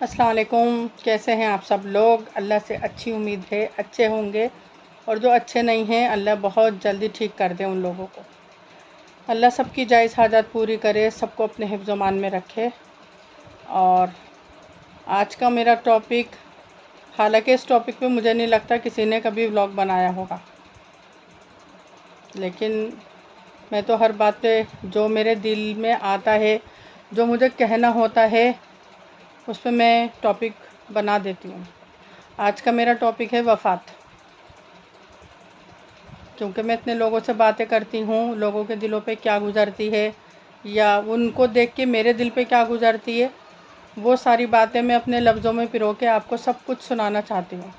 अस्सलाम वालेकुम। कैसे हैं आप सब लोग? अल्लाह से अच्छी उम्मीद है अच्छे होंगे, और जो अच्छे नहीं हैं अल्लाह बहुत जल्दी ठीक कर दे उन लोगों को। अल्लाह सबकी जायज़ हाजत पूरी करे, सबको अपने हिफ्ज़ मान में रखे। और आज का मेरा टॉपिक, हालांकि इस टॉपिक पे मुझे नहीं लगता किसी ने कभी व्लॉग बनाया होगा, लेकिन मैं तो हर बात पे जो मेरे दिल में आता है, जो मुझे कहना होता है, उस पर मैं टॉपिक बना देती हूँ। आज का मेरा टॉपिक है वफ़ात। क्योंकि मैं इतने लोगों से बातें करती हूँ, लोगों के दिलों पे क्या गुज़रती है या उनको देख के मेरे दिल पे क्या गुज़रती है, वो सारी बातें मैं अपने लफ्ज़ों में पिरो के आपको सब कुछ सुनाना चाहती हूँ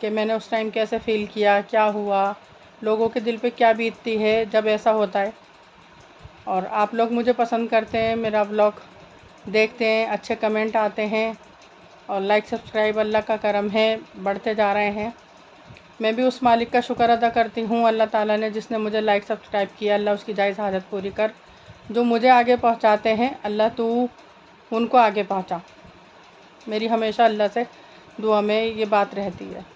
कि मैंने उस टाइम कैसे फ़ील किया, क्या हुआ, लोगों के दिल पे क्या बीतती है जब ऐसा होता है। और आप लोग मुझे पसंद करते हैं, मेरा व्लॉग देखते हैं, अच्छे कमेंट आते हैं और लाइक सब्सक्राइब अल्लाह का करम है, बढ़ते जा रहे हैं। मैं भी उस मालिक का शुक्र अदा करती हूँ, अल्लाह ताला ने जिसने मुझे लाइक सब्सक्राइब किया, अल्लाह उसकी जायज़ हाजत पूरी कर। जो मुझे आगे पहुँचाते हैं, अल्लाह तू उनको आगे पहुँचा। मेरी हमेशा अल्लाह से दुआ में ये बात रहती है।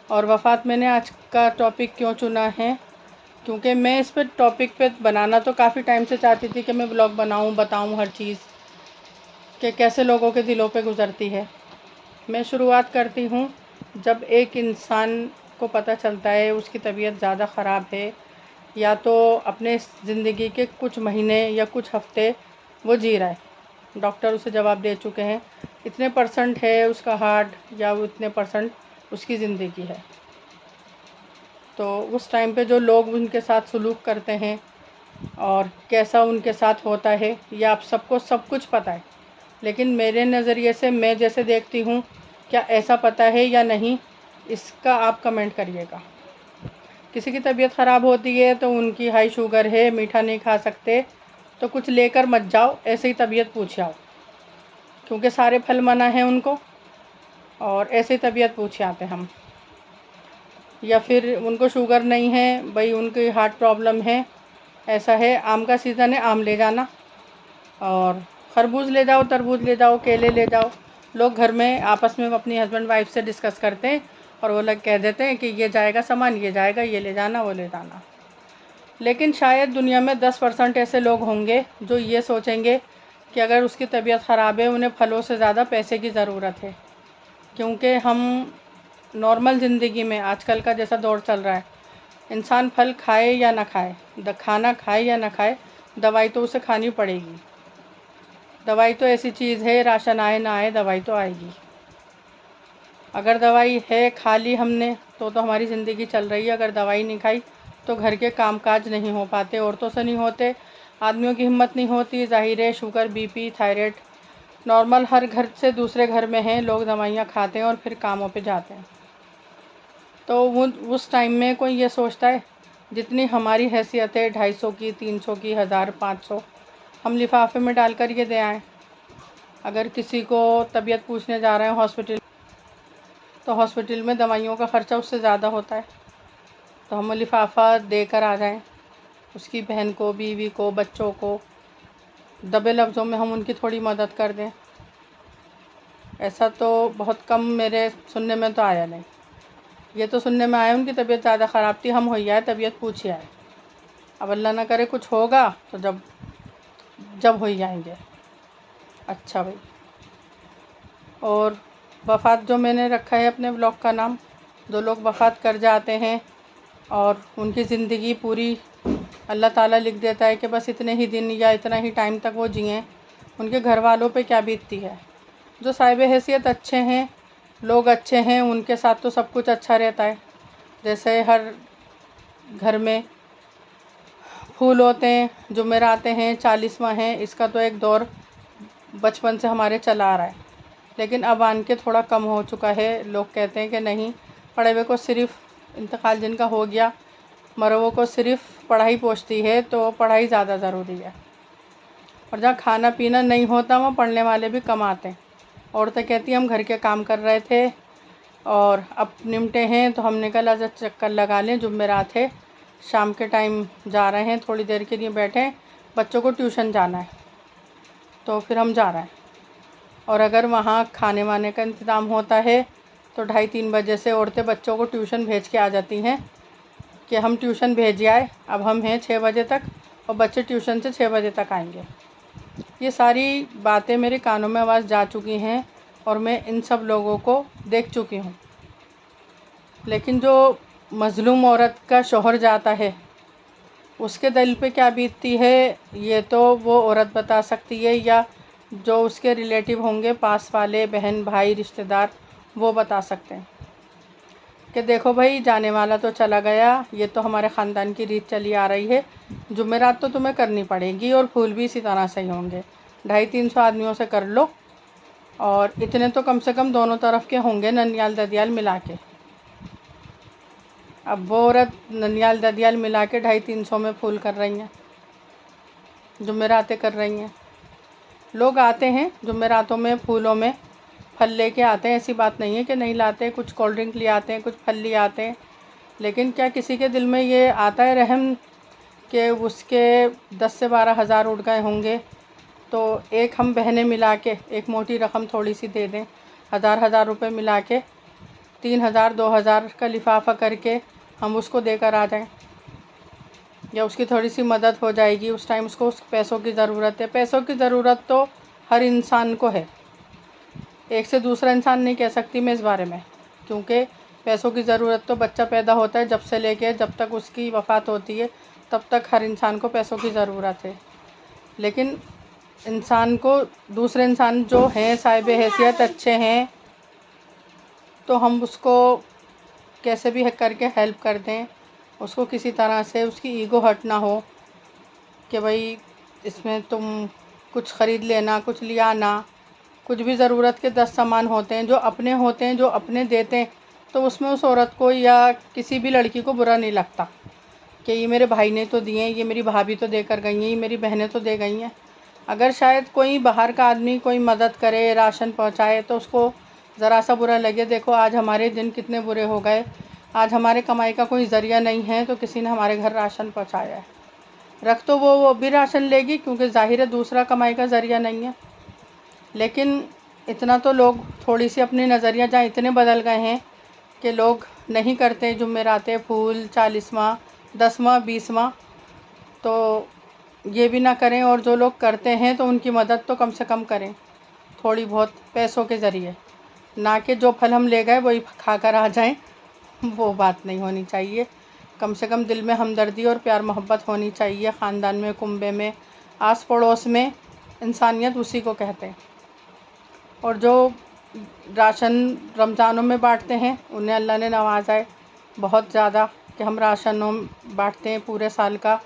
और वफ़ात मैंने आज का टॉपिक क्यों चुना है, क्योंकि मैं इस पर टॉपिक पे बनाना तो काफ़ी टाइम से चाहती थी कि मैं व्लॉग बनाऊँ, बताऊँ हर चीज़ कि कैसे लोगों के दिलों पे गुज़रती है। मैं शुरुआत करती हूँ जब एक इंसान को पता चलता है उसकी तबीयत ज़्यादा ख़राब है, या तो अपने ज़िंदगी के कुछ महीने या कुछ हफ़्ते वो जी रहा है, डॉक्टर उसे जवाब दे चुके हैं इतने परसेंट है उसका हार्ट, या वो इतने परसेंट उसकी ज़िंदगी है। तो उस टाइम पे जो लोग उनके साथ सलूक करते हैं और कैसा उनके साथ होता है, ये आप सबको सब कुछ पता है, लेकिन मेरे नज़रिए से मैं जैसे देखती हूँ, क्या ऐसा पता है या नहीं, इसका आप कमेंट करिएगा। किसी की तबीयत ख़राब होती है तो उनकी हाई शुगर है, मीठा नहीं खा सकते, तो कुछ लेकर मत जाओ, ऐसे ही तबीयत पूछ आओ, क्योंकि सारे फल मना है उनको, और ऐसे ही तबीयत पूछ आते हम। या फिर उनको शुगर नहीं है भाई, उनकी हार्ट प्रॉब्लम है, ऐसा है, आम का सीज़न है, आम ले जाना, और खरबूज ले जाओ, तरबूज ले जाओ, केले ले जाओ। लोग घर में आपस में अपनी हस्बैंड वाइफ से डिस्कस करते हैं और वो लोग कह देते हैं कि ये जाएगा सामान, ये जाएगा, ये ले जाना, वो ले जाना। लेकिन शायद दुनिया में 10% ऐसे लोग होंगे जो ये सोचेंगे कि अगर उसकी तबीयत ख़राब है, उन्हें फलों से ज़्यादा पैसे की ज़रूरत है। क्योंकि हम नॉर्मल ज़िंदगी में आजकल का जैसा दौर चल रहा है, इंसान फल खाए या ना खाए, खाना खाए या ना खाए, दवाई तो उसे खानी पड़ेगी। दवाई तो ऐसी चीज़ है, राशन आए ना आए, दवाई तो आएगी। अगर दवाई है खा ली हमने तो हमारी ज़िंदगी चल रही है, अगर दवाई नहीं खाई तो घर के कामकाज नहीं हो पाते, औरतों से नहीं होते, आदमियों की हिम्मत नहीं होती। ज़ाहिर है शुगर, बीपी, थायराइड नॉर्मल हर घर से दूसरे घर में हैं, लोग दवाइयाँ खाते हैं और फिर कामों पे जाते हैं। तो वो उस टाइम में कोई ये सोचता है जितनी हमारी हैसियत है, 250 की, 300 की, 1000, 500 हम लिफाफे में डालकर ये दे आएँ। अगर किसी को तबीयत पूछने जा रहे हैं हॉस्पिटल, तो हॉस्पिटल में दवाइयों का ख़र्चा उससे ज़्यादा होता है, तो हम लिफाफा देकर आ जाएं, उसकी बहन को, बीवी को, बच्चों को, दबे लफ्ज़ों में हम उनकी थोड़ी मदद कर दें। ऐसा तो बहुत कम मेरे सुनने में तो आया नहीं। ये तो सुनने में आया उनकी तबीयत ज़्यादा ख़राब थी, हम हो आए, तबीयत पूछी आए। अब अल्लाह ना करे कुछ होगा तो जब हो ही आएंगे। अच्छा भाई, और वफ़ात जो मैंने रखा है अपने ब्लॉग का नाम, जो लोग वफ़ात कर जाते हैं और उनकी ज़िंदगी पूरी अल्लाह ताला लिख देता है कि बस इतने ही दिन या इतना ही टाइम तक वो जिएँ, उनके घर वालों पे क्या बीतती है। जो साहिब हैसियत अच्छे हैं, लोग अच्छे हैं, उनके साथ तो सब कुछ अच्छा रहता है। जैसे हर घर में फूल होते हैं, जुमेरातें हैं, 40वां हैं, इसका तो एक दौर बचपन से हमारे चला आ रहा है, लेकिन अब आन के थोड़ा कम हो चुका है। लोग कहते हैं कि नहीं, पढ़े हुए को सिर्फ़ इंतकाल जिनका हो गया, मरवों को सिर्फ़ पढ़ाई पहुँचती है, तो पढ़ाई ज़्यादा ज़रूरी है। और जहाँ खाना पीना नहीं होता वहाँ पढ़ने वाले भी कम आते हैं। औरतें कहती हैं हम घर के काम कर रहे थे और अब निमटे हैं, तो हमने कहा आजा चक्कर लगा लें, जुमेरात है, शाम के टाइम जा रहे हैं, थोड़ी देर के लिए बैठे, बच्चों को ट्यूशन जाना है, तो फिर हम जा रहे हैं। और अगर वहाँ खाने वाने का इंतज़ाम होता है तो 2:30-3 बजे से औरतें बच्चों को ट्यूशन भेज के आ जाती हैं कि हम ट्यूशन भेज आए, अब हम हैं 6 बजे तक और बच्चे ट्यूशन से 6 बजे तक आएंगे। ये सारी बातें मेरे कानों में आवाज़ जा चुकी हैं और मैं इन सब लोगों को देख चुकी हूँ। लेकिन जो मज़लूम औरत का शौहर जाता है उसके दिल पे क्या बीतती है ये तो वो औरत बता सकती है, या जो उसके रिलेटिव होंगे, पास वाले, बहन भाई रिश्तेदार, वो बता सकते हैं कि देखो भाई जाने वाला तो चला गया, ये तो हमारे ख़ानदान की रीत चली आ रही है, जुमेरात तो तुम्हें करनी पड़ेगी और फूल भी इसी तरह से ही होंगे। 250-300 आदमियों से कर लो और इतने तो कम से कम दोनों तरफ के होंगे ननियाल ददियाल मिला के। अब वो औरत ननियाल ददियाल मिला के 250-300 में फूल कर रही हैं, जुमेरातें कर रही हैं। लोग आते हैं जुमेरातों में फूलों में फल लेके आते हैं, ऐसी बात नहीं है कि नहीं लाते, कुछ कोल्ड ड्रिंक ले आते हैं, कुछ फल ले आते हैं, लेकिन क्या किसी के दिल में ये आता है रहम कि उसके 10 से 12 हज़ार उड़ गए होंगे तो एक हम बहनें मिला के एक मोटी रकम थोड़ी सी दे दें, हज़ार रुपए मिला के 3,000 2,000 का लिफाफा करके हम उसको देकर आ जाएं, या उसकी थोड़ी सी मदद हो जाएगी। उस टाइम उसको उस पैसों की ज़रूरत है। पैसों की ज़रूरत तो हर इंसान को है, एक से दूसरा इंसान नहीं कह सकती मैं इस बारे में, क्योंकि पैसों की ज़रूरत तो बच्चा पैदा होता है जब से लेके जब तक उसकी वफ़ात होती है तब तक हर इंसान को पैसों की ज़रूरत है। लेकिन इंसान को दूसरे इंसान जो हैं साहिब हैसियत अच्छे हैं तो हम उसको कैसे भी करके हेल्प कर दें, उसको किसी तरह से उसकी ईगो हर्ट ना हो कि भाई इसमें तुम कुछ ख़रीद लेना, कुछ लिया ना। कुछ भी ज़रूरत के 10 सामान होते हैं जो अपने होते हैं, जो अपने देते हैं, तो उसमें उस औरत को या किसी भी लड़की को बुरा नहीं लगता कि ये मेरे भाई ने तो दिए हैं, ये मेरी भाभी तो देकर गई हैं, ये मेरी बहनें तो दे गई हैं। अगर शायद कोई बाहर का आदमी कोई मदद करे, राशन पहुंचाए, तो उसको ज़रा सा बुरा लगे, देखो आज हमारे दिन कितने बुरे हो गए, आज हमारे कमाई का कोई ज़रिया नहीं है तो किसी ने हमारे घर राशन पहुँचाया है। रख तो वो भी राशन लेगी क्योंकि ज़ाहिर है दूसरा कमाई का ज़रिया नहीं है। लेकिन इतना तो लोग थोड़ी सी अपनी नज़रिया जहाँ इतने बदल गए हैं कि लोग नहीं करते जुमेरातें, फूल 40वां 10वां 20वां, तो ये भी ना करें, और जो लोग करते हैं तो उनकी मदद तो कम से कम करें थोड़ी बहुत पैसों के ज़रिए, ना कि जो फल हम ले गए वही खा कर आ जाएं। वो बात नहीं होनी चाहिए। कम से कम दिल में हमदर्दी और प्यार मोहब्बत होनी चाहिए। ख़ानदान में, कुंबे में, आस पड़ोस में इंसानियत उसी को कहते हैं। और जो राशन रमज़ानों में बांटते हैं उन्हें अल्लाह ने नवाजा है बहुत ज़्यादा कि हम राशनों बांटते हैं पूरे साल का,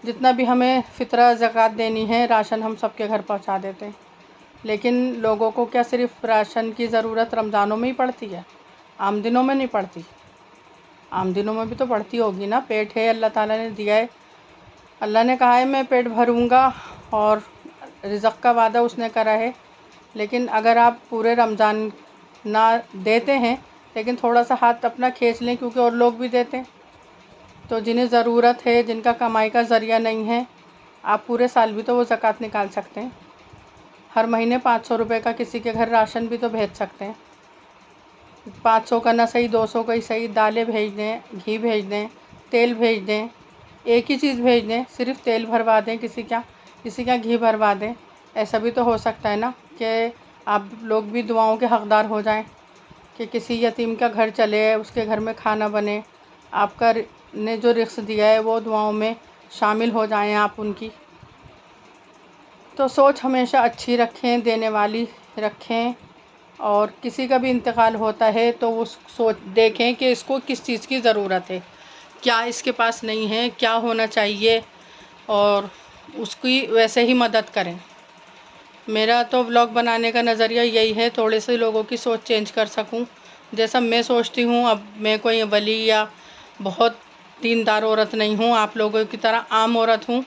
जितना भी हमें फ़ितरा ज़कात देनी है राशन हम सबके घर पहुंचा देते हैं। लेकिन लोगों को क्या सिर्फ़ राशन की ज़रूरत रमज़ानों में ही पड़ती है, आम दिनों में नहीं पड़ती? आम दिनों में भी तो पड़ती होगी ना। पेट है, अल्लाह ताला ने दिया है, अल्लाह ने कहा है मैं पेट भरूँगा और रिज़्क़ का वादा उसने करा है। लेकिन अगर आप पूरे रमज़ान ना देते हैं लेकिन थोड़ा सा हाथ अपना खींच लें, क्योंकि और लोग भी देते हैं, तो जिन्हें ज़रूरत है, जिनका कमाई का ज़रिया नहीं है, आप पूरे साल भी तो वो ज़कात निकाल सकते हैं। हर महीने 500 रुपये का किसी के घर राशन भी तो भेज सकते हैं। 500 का ना सही 200 का ही सही, दालें भेज दें, घी भेज दें, तेल भेज दें, एक ही चीज़ भेज दें, सिर्फ़ तेल भरवा दें, किसी का घी भरवा दें। ऐसा भी तो हो सकता है ना कि आप लोग भी दुआओं के हक़दार हो जाएं कि किसी यतीम का घर चले, उसके घर में खाना बने, आपका ने जो रिज़्क़ दिया है वो दुआओं में शामिल हो जाएं आप उनकी। तो सोच हमेशा अच्छी रखें, देने वाली रखें, और किसी का भी इंतकाल होता है तो उस सोच देखें कि इसको किस चीज़ की ज़रूरत है, क्या इसके पास नहीं है, क्या होना चाहिए, और उसकी वैसे ही मदद करें। मेरा तो व्लॉग बनाने का नज़रिया यही है, थोड़े से लोगों की सोच चेंज कर सकूं। जैसा मैं सोचती हूँ, अब मैं कोई वली या बहुत दीनदार औरत नहीं हूँ, आप लोगों की तरह आम औरत हूँ,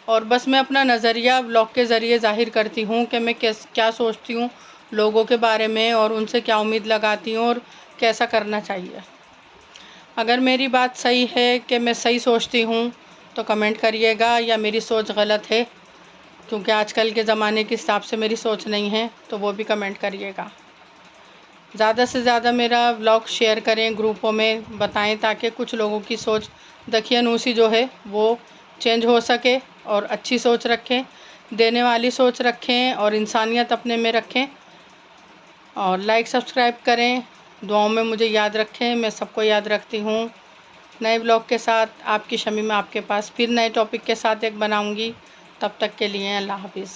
और बस मैं अपना नज़रिया व्लॉग के ज़रिए ज़ाहिर करती हूँ कि मैं क्या सोचती हूँ लोगों के बारे में, और उनसे क्या उम्मीद लगाती हूँ और कैसा करना चाहिए। अगर मेरी बात सही है कि मैं सही सोचती हूँ तो कमेंट करिएगा, या मेरी सोच गलत है क्योंकि आजकल के ज़माने के हिसाब से मेरी सोच नहीं है, तो वो भी कमेंट करिएगा। ज़्यादा से ज़्यादा मेरा व्लॉग शेयर करें, ग्रुपों में बताएं, ताकि कुछ लोगों की सोच दकियानूसी जो है वो चेंज हो सके और अच्छी सोच रखें, देने वाली सोच रखें और इंसानियत अपने में रखें। और लाइक सब्सक्राइब करें, दुआओं में मुझे याद रखें, मैं सबको याद रखती हूँ। नए ब्लॉग के साथ आपकी शमी मैं आपके पास फिर नए टॉपिक के साथ एक बनाऊँगी। तब तक के लिए अल्लाह हाफिज़।